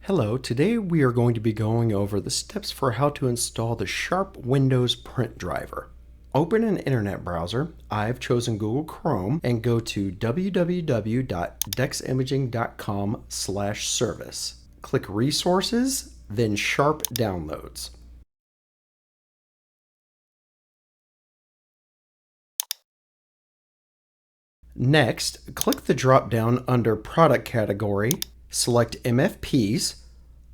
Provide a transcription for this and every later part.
Hello, today we are going to be going over the steps for how to install the Sharp Windows Print Driver. Open an internet browser. I've chosen Google Chrome and go to www.deximaging.com/service. Click Resources, then Sharp Downloads. Next, click the drop-down under Product category, select MFPs,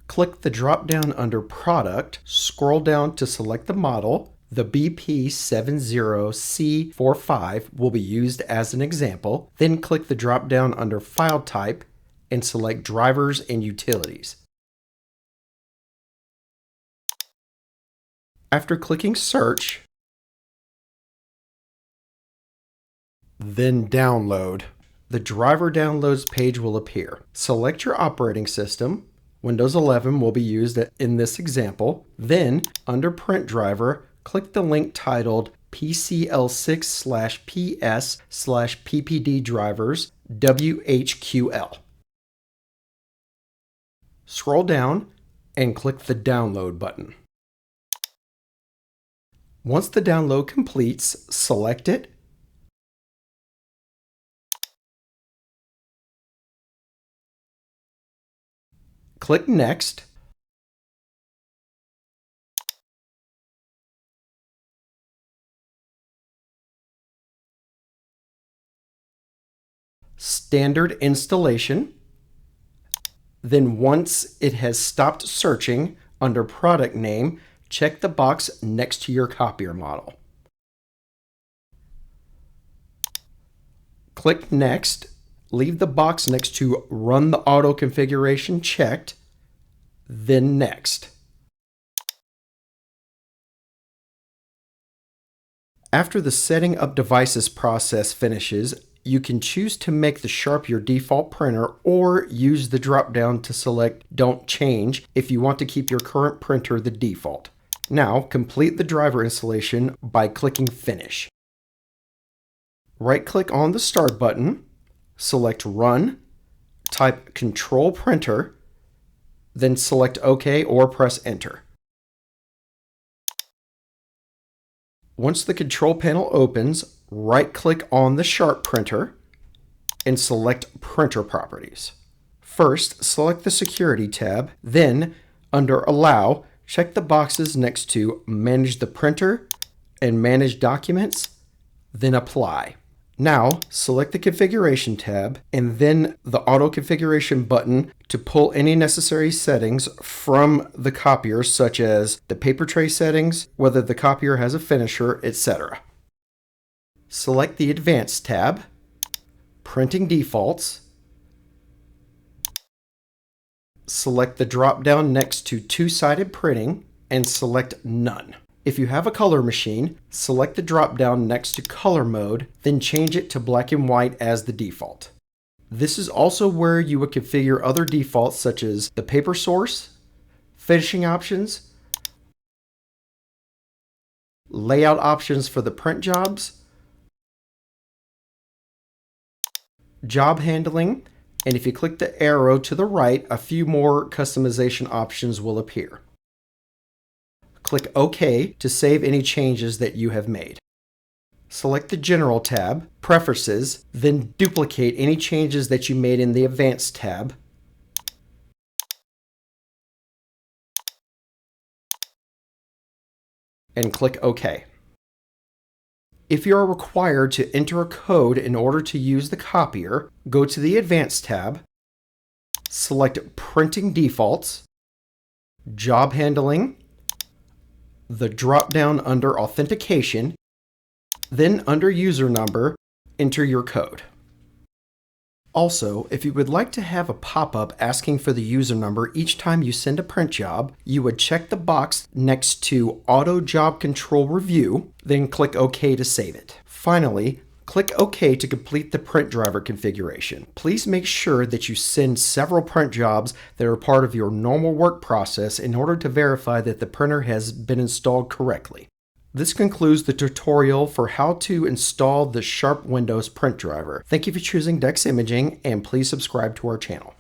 click the drop-down under Product, scroll down to select the model. The BP70C45 will be used as an example. Then click the drop-down under File Type and select Drivers and Utilities. After clicking Search, then Download, the driver downloads page will appear. Select your operating system. Windows 11 will be used in this example. Then, under Print Driver, click the link titled PCL6/PS/PPD drivers WHQL. Scroll down and click the Download button. Once the download completes, select it, click Next, Standard installation. Then once it has stopped searching, under Product Name, check the box next to your copier model. Click Next. Leave the box next to Run the Auto Configuration checked, then Next. After the Setting Up Devices process finishes, you can choose to make the Sharp your default printer or use the drop-down to select Don't Change if you want to keep your current printer the default. Now, complete the driver installation by clicking Finish. Right-click on the Start button, select Run, type Control Printer, then select OK or press Enter. Once the control panel opens, right-click on the Sharp printer and select Printer Properties. First, select the Security tab, then, under Allow, check the boxes next to Manage the Printer and Manage Documents, then Apply. Now, select the Configuration tab and then the Auto Configuration button to pull any necessary settings from the copier, such as the paper tray settings, whether the copier has a finisher, etc. Select the Advanced tab, Printing Defaults, select the drop-down next to Two-Sided Printing, and select None. If you have a color machine, select the drop-down next to Color Mode, then change it to black and white as the default. This is also where you would configure other defaults such as the paper source, finishing options, layout options for the print jobs, job handling, and if you click the arrow to the right, a few more customization options will appear. Click OK to save any changes that you have made. Select the General tab, Preferences, then duplicate any changes that you made in the Advanced tab. And click OK. If you are required to enter a code in order to use the copier, go to the Advanced tab, select Printing Defaults, Job Handling, the drop-down under Authentication, then under User Number, enter your code. Also, if you would like to have a pop-up asking for the user number each time you send a print job, you would check the box next to Auto Job Control Review, then click OK to save it. Finally, click OK to complete the print driver configuration. Please make sure that you send several print jobs that are part of your normal work process in order to verify that the printer has been installed correctly. This concludes the tutorial for how to install the Sharp Windows Print Driver. Thank you for choosing Dex Imaging, and please subscribe to our channel.